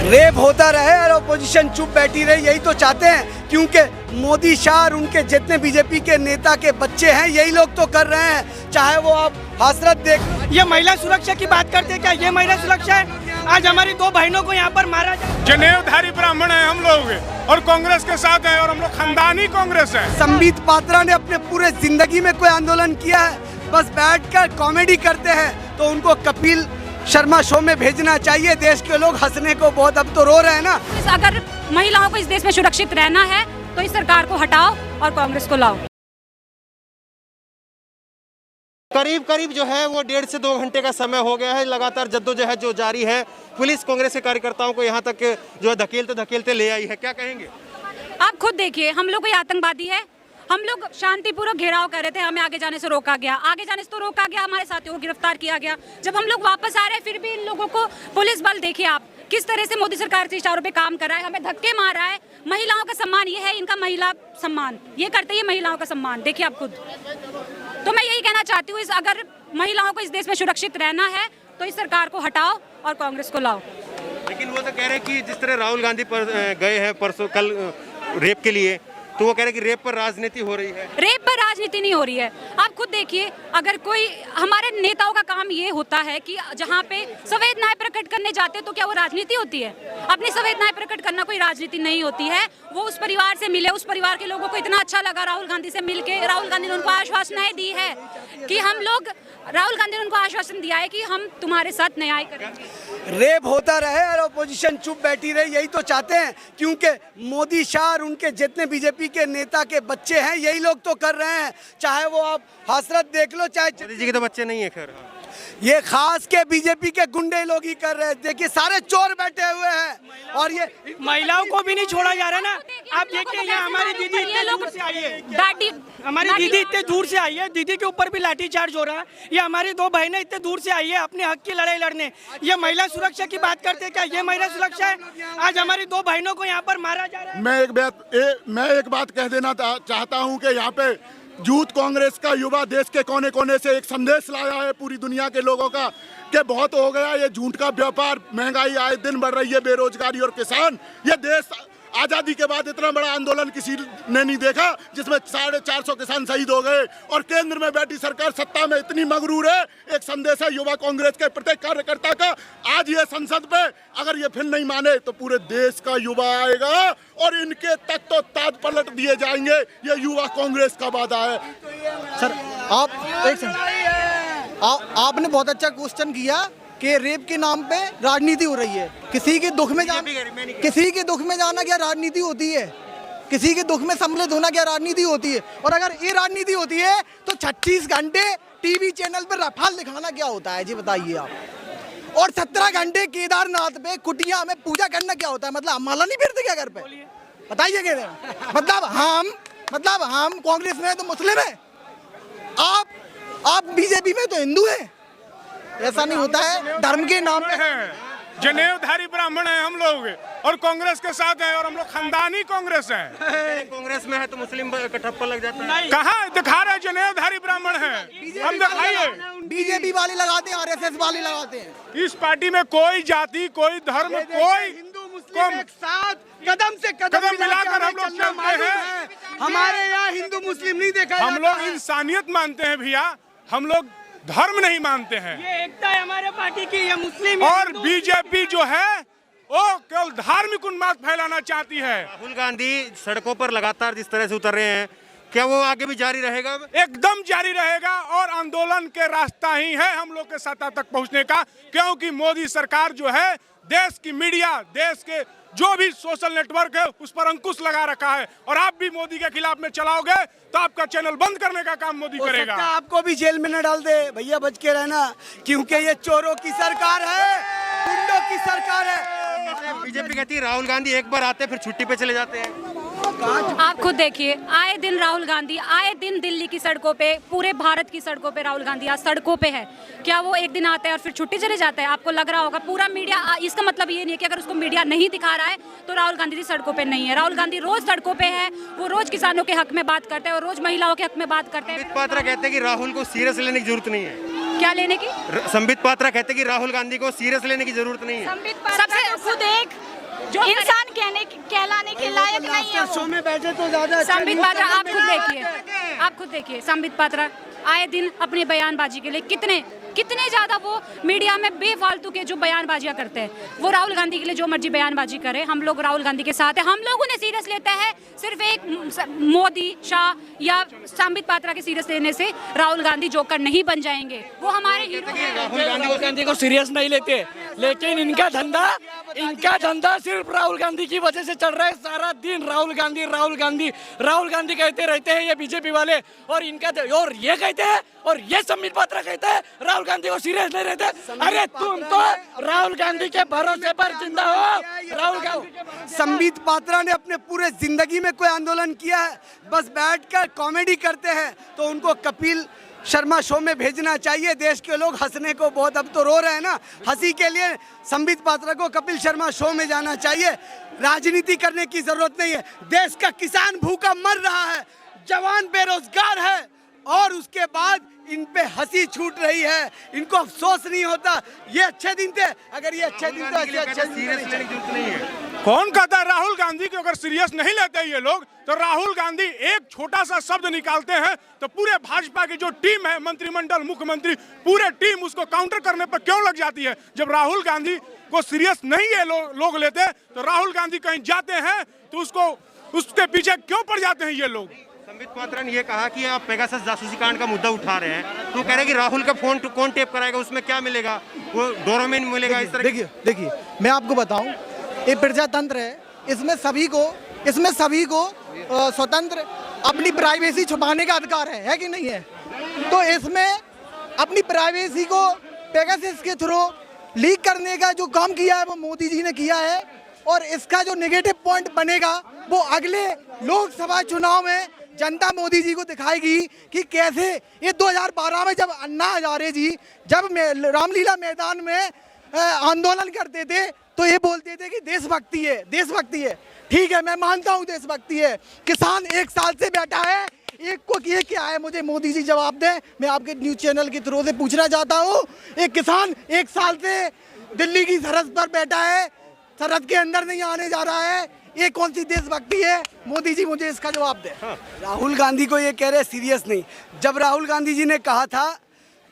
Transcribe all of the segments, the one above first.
Rape होता रहे और अपोजिशन चुप बैठी रहे, यही तो चाहते हैं। क्योंकि मोदी शाह और उनके जितने बीजेपी के नेता के बच्चे हैं यही लोग तो कर रहे हैं। चाहे वो आप हसरत देख, ये महिला सुरक्षा की बात करते हैं, क्या ये महिला सुरक्षा है? आज हमारी 2 बहनों को यहाँ पर मारा जाए। जनेऊधारी ब्राह्मण है हम लोग और कांग्रेस के साथ है और हम लोग खानदानी कांग्रेस है। संबित पात्रा ने अपने पूरे जिंदगी में कोई आंदोलन किया है? बस बैठकर कॉमेडी करते हैं। तो उनको कपिल शर्मा शो में भेजना चाहिए। देश के लोग हंसने को बहुत अब तो रो रहे हैं ना। अगर महिलाओं को इस देश में सुरक्षित रहना है तो इस सरकार को हटाओ और कांग्रेस को लाओ। करीब जो है वो 1.5 से 2 घंटे का समय हो गया है। लगातार जद्दोजहद जो जारी है, पुलिस कांग्रेस के कार्यकर्ताओं को यहाँ तक जो है धकेलते ले आई है। क्या कहेंगे आप खुद देखिए, हम लोग कोई आतंकवादी है? हम लोग शांतिपूर्वक घेराव कर रहे थे, हमें आगे जाने से रोका गया। आगे जाने से तो रोका गया, हमारे साथियों को गिरफ्तार किया गया। जब हम लोग वापस आ रहे हैं फिर भी इन लोगों को पुलिस बल, देखिए आप किस तरह से मोदी सरकार के इशारों पे काम कर रहा है, हमें धक्के मार रहा है। महिलाओं का सम्मान ये है, इनका महिला सम्मान ये करते हैं, महिलाओं का सम्मान देखिए आप खुद। तो मैं यही कहना चाहती हूँ, अगर महिलाओं को इस देश में सुरक्षित रहना है तो इस सरकार को हटाओ और कांग्रेस को लाओ। लेकिन वो तो कह रहे हैं कि जिस तरह राहुल गांधी गए हैं परसों कल रेप के लिए, तो वो कह रहे हैं कि रेप पर राजनीति हो रही है। रेप पर राजनीति नहीं हो रही है। आप खुद देखिए, अगर कोई हमारे नेताओं का काम ये होता है कि जहाँ पे संवेदनाएं प्रकट करने जाते हैं तो क्या वो राजनीति होती है? अपनी संवेदनाएं प्रकट करना कोई राजनीति नहीं होती है। वो उस परिवार से मिले, उस परिवार के लोगों को इतना अच्छा लगा राहुल गांधी से मिलके। राहुल गांधी ने उनको आश्वासनाएं दी है कि राहुल गांधी ने उनको आश्वासन दिया है कि हम तुम्हारे साथ न्याय करेंगे। रेप होता रहे और अपोजिशन चुप बैठी रहे, यही तो चाहते हैं। क्योंकि मोदी शाह और उनके जितने बीजेपी के नेता के बच्चे हैं यही लोग तो कर रहे हैं। चाहे वो आप हसरत देख लो, चाहे मोदी जी के तो बच्चे नहीं है। खैर ये खास के बीजेपी के गुंडे लोग ही कर रहे हैं। देखिए सारे चोर बैठे हुए हैं और ये महिलाओं को भी नहीं छोड़ा जा रहा ना। आप देखिए यहाँ हमारी दीदी इतने दूर से आई है, हमारी दीदी इतने दूर से आई है, दीदी के ऊपर भी लाठीचार्ज हो रहा है। ये हमारी 2 बहनें इतने दूर से आई है अपने हक की लड़ाई लड़ने। ये महिला सुरक्षा की बात करते हैं, क्या ये महिला सुरक्षा है? आज हमारी 2 बहनों को यहाँ पर मारा जा रहा है। मैं एक बात कह देना चाहता हूँ कि यहाँ पे यूथ कांग्रेस का युवा देश के कोने कोने से एक संदेश लाया है पूरी दुनिया के लोगों का कि बहुत हो गया ये झूठ का व्यापार, महंगाई आए दिन बढ़ रही है, बेरोजगारी और किसान। ये देश आज़ादी के बाद इतना बड़ा आंदोलन किसी ने नहीं देखा जिसमें 450 किसान शहीद हो गए। और केंद्र में बैठी सरकार सत्ता में इतनी मगरूर है। एक संदेश है युवा कांग्रेस के प्रत्येक कार्यकर्ता का। आज ये संसद पे अगर ये फिर नहीं माने तो पूरे देश का युवा आएगा और इनके तक तो ताज पलट दिए जाएंगे। ये युवा कांग्रेस का वादा है। सर आपने बहुत अच्छा क्वेश्चन किया कि रेप के नाम पे राजनीति हो रही है। किसी के दुख में जाना क्या राजनीति होती है? किसी के दुख में सम्मिलित होना क्या राजनीति होती है? और अगर ये राजनीति होती है तो 36 घंटे टीवी चैनल पर रफाल दिखाना क्या होता है जी बताइए आप? और 17 घंटे केदारनाथ पे कुटिया में पूजा करना क्या होता है? मतलब हम माला नहीं फिरते क्या घर पे? बताइए क्या मतलब हम कांग्रेस में है तो मुस्लिम है, आप बीजेपी में तो हिंदू है। ऐसा नहीं होता है धर्म के नाम पे। जनेऊधारी ब्राह्मण है हम लोग और कांग्रेस के साथ है और हम लोग खानदानी कांग्रेस है। कांग्रेस में है तो मुस्लिम का ठप्पा लग जाता है। कहाँ दिखा रहे जनेऊधारी ब्राह्मण है? हम दिखाइए। बीजेपी वाले लगाते हैं, RSS वाले लगाते हैं। इस पार्टी में कोई जाति, कोई धर्म, कोई हिंदू मुस्लिम एक साथ कदम से कदम मिलाकर हम लोग चलते हैं। हमारे यहाँ हिंदू मुस्लिम नहीं देखा। हम लोग इंसानियत मानते हैं भैया, हम लोग धर्म नहीं मानते हैं। ये एकता है हमारे पार्टी की। ये मुस्लिम और बीजेपी जो है वो केवल धार्मिक उन्माद फैलाना चाहती है। राहुल गांधी सड़कों पर लगातार जिस तरह से उतर रहे हैं, क्या वो आगे भी जारी रहेगा? एकदम जारी रहेगा और आंदोलन के रास्ता ही है हम लोग के सत्ता तक पहुंचने का। क्योंकि मोदी सरकार जो है देश की मीडिया, देश के जो भी सोशल नेटवर्क है उस पर अंकुश लगा रखा है। और आप भी मोदी के खिलाफ में चलाओगे तो आपका चैनल बंद करने का काम मोदी करेगा। आपको भी जेल में न डाल दे भैया, बच के रहना। क्योंकि ये चोरों की सरकार है, गुंडों की सरकार है। बीजेपी कहती है राहुल गांधी एक बार आते फिर छुट्टी पे चले जाते हैं। आप खुद देखिए, आए दिन राहुल गांधी, आए दिन दिल्ली की सड़कों पे, पूरे भारत की सड़कों पे राहुल गांधी आज सड़कों पे है। क्या वो एक दिन आता है और फिर छुट्टी चले जाता है? आपको लग रहा होगा पूरा मीडिया, इसका मतलब ये नहीं है कि अगर उसको मीडिया नहीं दिखा रहा है तो राहुल गांधी सड़कों पे नहीं है। राहुल गांधी रोज सड़कों पे है, वो रोज किसानों के हक में बात करते हैं और रोज महिलाओं के हक में बात करते हैं। संबित पात्रा कहते हैं कि राहुल को सीरियस लेने की जरूरत नहीं है। क्या लेने की? संबित पात्रा कहते हैं कि राहुल गांधी को सीरियस लेने की जरूरत नहीं है। सबसे खुद एक कहलाने के लायक नहीं है वो। शो में बैठे तो ज्यादा अच्छा संबित नहीं पात्रा होता। आप खुद देखिए संबित पात्रा आए दिन अपनी बयानबाजी के लिए कितने ज्यादा वो मीडिया में बेफालतू के जो बयानबाजियां करते हैं। वो राहुल गांधी के लिए जो मर्जी बयानबाजी करे, हम लोग राहुल गांधी के साथ है। हम लोग उन्हें सीरियस लेते हैं, सिर्फ एक मोदी शाह या संबित पात्रा के सीरियस लेने से राहुल गांधी जोकर नहीं बन जाएंगे। वो हमारे हीरो हैं। राहुल गांधी को सीरियस नहीं लेते, लेकिन इनका धंधा सिर्फ राहुल गांधी की वजह से चल रहा है। सारा दिन राहुल गांधी कहते रहते हैं ये बीजेपी वाले, और ये कहते हैं और ये संबित पात्रा कहते हैं राहुल गांधी को सीरियस नहीं रहते। अरे तुम तो राहुल गांधी के भरोसे पर जिंदा हो। राहुल गांधी संबित पात्रा ने अपने पूरे जिंदगी में कोई आंदोलन किया है? बस बैठकर कॉमेडी करते हैं। तो उनको कपिल शर्मा शो में भेजना चाहिए। देश के लोग हंसने को बहुत अब तो रो रहे हैं ना, हंसी के लिए संबित पात्रा को कपिल शर्मा शो में जाना चाहिए। राजनीति करने की जरूरत नहीं है। देश का किसान भूखा मर रहा है, जवान बेरोजगार है, और उसके बाद इन पे हंसी छूट रही है। इनको अफसोस नहीं होता। ये अच्छे दिन थे, अगर ये अच्छे दिन थे, अच्छे दिन थे। कौन कहता है राहुल गांधी को अगर सीरियस नहीं लेते ये लोग, तो राहुल गांधी एक छोटा सा शब्द निकालते हैं तो पूरे भाजपा की जो टीम है, मंत्रिमंडल, मुख्यमंत्री, पूरे टीम उसको काउंटर करने पर क्यों लग जाती है। जब राहुल गांधी को सीरियस नहीं ये लोग लेते, तो राहुल गांधी कहीं जाते हैं तो उसके पीछे क्यों पड़ जाते हैं ये लोग। संबित पात्रा ने ये कहा कि आप पेगासस जासूसी कांड का मुद्दा उठा रहे हैं, तो कह रहे हैं कि राहुल का फोन कौन टेप कराएगा, उसमें क्या मिलेगा, वो डोरामेन मिलेगा, इस तरह। देखिए मैं आपको बताऊं, ये प्रजातंत्र है, इसमें सभी को स्वतंत्र अपनी प्राइवेसी छुपाने का अधिकार है कि नहीं है। तो इसमें अपनी प्राइवेसी को पेगासस के थ्रू लीक करने का जो काम किया है वो मोदी जी ने किया है, और इसका जो नेगेटिव पॉइंट बनेगा वो अगले लोकसभा चुनाव में जनता मोदी जी को दिखाएगी कि कैसे ये 2012 में जब अन्ना हजारे जी जब रामलीला मैदान में आंदोलन करते थे तो ये बोलते थे कि देशभक्ति है। ठीक है, मैं मानता हूँ देशभक्ति है। किसान 1 साल से बैठा है, एक को ये क्या है, मुझे मोदी जी जवाब दें। मैं आपके न्यूज़ चैनल के थ्रू से पूछना चाहता हूँ, एक किसान 1 साल से दिल्ली की सरहद पर बैठा है, सरहद के अंदर नहीं आने जा रहा है, ये कौन सी देशभक्ति है? मोदी जी मुझे इसका जवाब दें। राहुल गांधी को ये कह रहे सीरियस नहीं। जब राहुल गांधी जी ने कहा था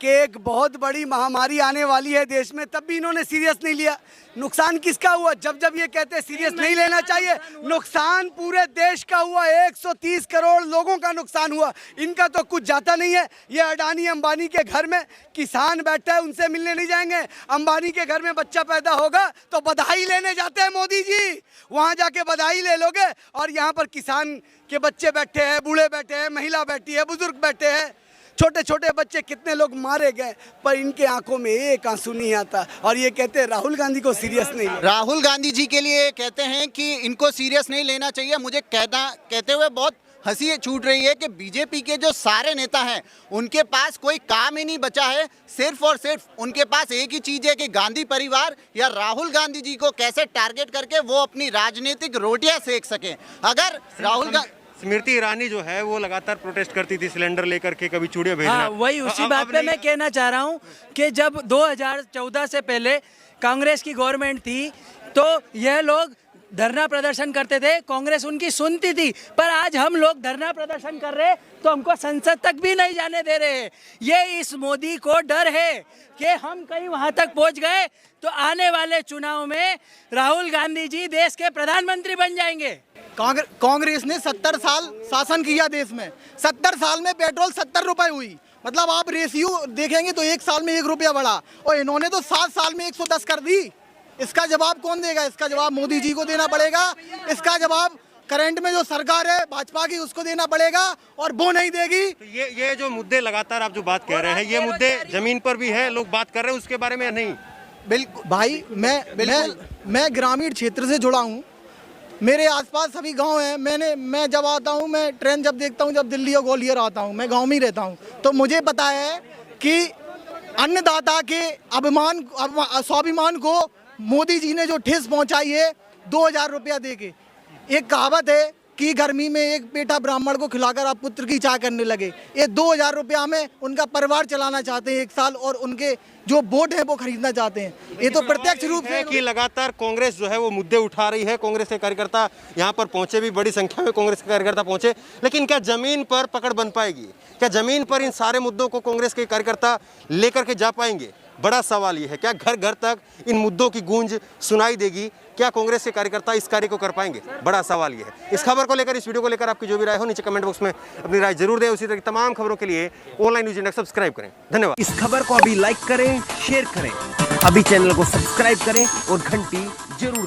कि एक बहुत बड़ी महामारी आने वाली है देश में, तब भी इन्होंने सीरियस नहीं लिया। नुकसान किसका हुआ? जब ये कहते हैं सीरियस नहीं लेना चाहिए, नुकसान पूरे देश का हुआ। 130 करोड़ लोगों का नुकसान हुआ। इनका तो कुछ जाता नहीं है। ये अडानी अंबानी के घर में किसान बैठा है, उनसे मिलने नहीं जाएंगे। अंबानी के घर में बच्चा पैदा होगा तो बधाई लेने जाते हैं मोदी जी, वहाँ जाके बधाई ले लोगे। और यहाँ पर किसान के बच्चे बैठे हैं, बूढ़े बैठे हैं, महिला बैठी है, बुजुर्ग बैठे हैं, छोटे छोटे बच्चे, कितने लोग मारे गए, पर इनके आंखों में एक आंसू नहीं आता। और ये कहते हैं राहुल गांधी को सीरियस नहीं। राहुल गांधी जी के लिए कहते हैं कि इनको सीरियस नहीं लेना चाहिए। मुझे कहते हुए बहुत हंसी छूट रही है कि बीजेपी के जो सारे नेता हैं उनके पास कोई काम ही नहीं बचा है। सिर्फ और सिर्फ उनके पास एक ही चीज़ है कि गांधी परिवार या राहुल गांधी जी को कैसे टारगेट करके वो अपनी राजनीतिक रोटियां सेक सकें। अगर राहुल गांधी, स्मृति ईरानी जो है वो लगातार प्रोटेस्ट करती थी सिलेंडर लेकर के, कभी चूड़ियां भेजना। हाँ, वही उसी बात पे मैं कहना चाह रहा हूँ कि जब 2014 से पहले कांग्रेस की गवर्नमेंट थी तो यह लोग धरना प्रदर्शन करते थे, कांग्रेस उनकी सुनती थी। पर आज हम लोग धरना प्रदर्शन कर रहे तो हमको संसद तक भी नहीं जाने दे रहे। ये इस मोदी को डर है कि हम कहीं वहाँ तक पहुँच गए तो आने वाले चुनाव में राहुल गांधी जी देश के प्रधानमंत्री बन जाएंगे। कांग्रेस ने 70 साल शासन किया देश में। 70 साल में पेट्रोल 70 रुपए हुई, मतलब आप रेशियो देखेंगे तो 1 साल में 1 रुपया बढ़ा, और इन्होंने तो 7 साल में 110 कर दी। इसका जवाब कौन देगा? इसका जवाब मोदी जी को देना पड़ेगा। इसका जवाब करंट में जो सरकार है भाजपा की उसको देना पड़ेगा, और वो नहीं देगी। तो ये जो मुद्दे लगातार आप जो बात कह रहे हैं, ये मुद्दे जमीन पर भी है, लोग बात कर रहे हैं उसके बारे में नहीं। बिल्कुल भाई, मैं ग्रामीण क्षेत्र से जुड़ा हूँ, मेरे आसपास सभी गांव हैं। मैं जब आता हूँ, मैं ट्रेन जब देखता हूँ, जब दिल्ली और ग्वालियर आता हूँ, मैं गांव में ही रहता हूँ, तो मुझे पता है कि अन्नदाता के स्वाभिमान को मोदी जी ने जो ठेस पहुँचाई है 2000 रुपया दे के। एक कहावत है कि गर्मी में एक पेटा ब्राह्मण को खिलाकर आप पुत्र की चाय करने लगे। ये 2000 रुपया में उनका परिवार चलाना चाहते हैं 1 साल, और उनके जो वोट है वो खरीदना चाहते हैं। ये तो प्रत्यक्ष रूप से कि लगातार कांग्रेस जो है वो मुद्दे उठा रही है। कांग्रेस के कार्यकर्ता यहाँ पर पहुंचे, भी बड़ी संख्या में कांग्रेस के कार्यकर्ता पहुंचे, लेकिन क्या जमीन पर पकड़ बन पाएगी? क्या जमीन पर इन सारे मुद्दों को कांग्रेस के कार्यकर्ता लेकर के जा पाएंगे? बड़ा सवाल ये है। क्या घर घर तक इन मुद्दों की गूंज सुनाई देगी? क्या कांग्रेस के कार्यकर्ता इस कार्य को कर पाएंगे? बड़ा सवाल ये है। इस खबर को लेकर, इस वीडियो को लेकर आपकी जो भी राय हो नीचे कमेंट बॉक्स में अपनी राय जरूर दें। उसी तरह की तमाम खबरों के लिए ऑनलाइन न्यूज़ इंडेक्स सब्सक्राइब करें। धन्यवाद। इस खबर को अभी लाइक करें, शेयर करें, अभी चैनल को सब्सक्राइब करें और घंटी जरूर दबाएं।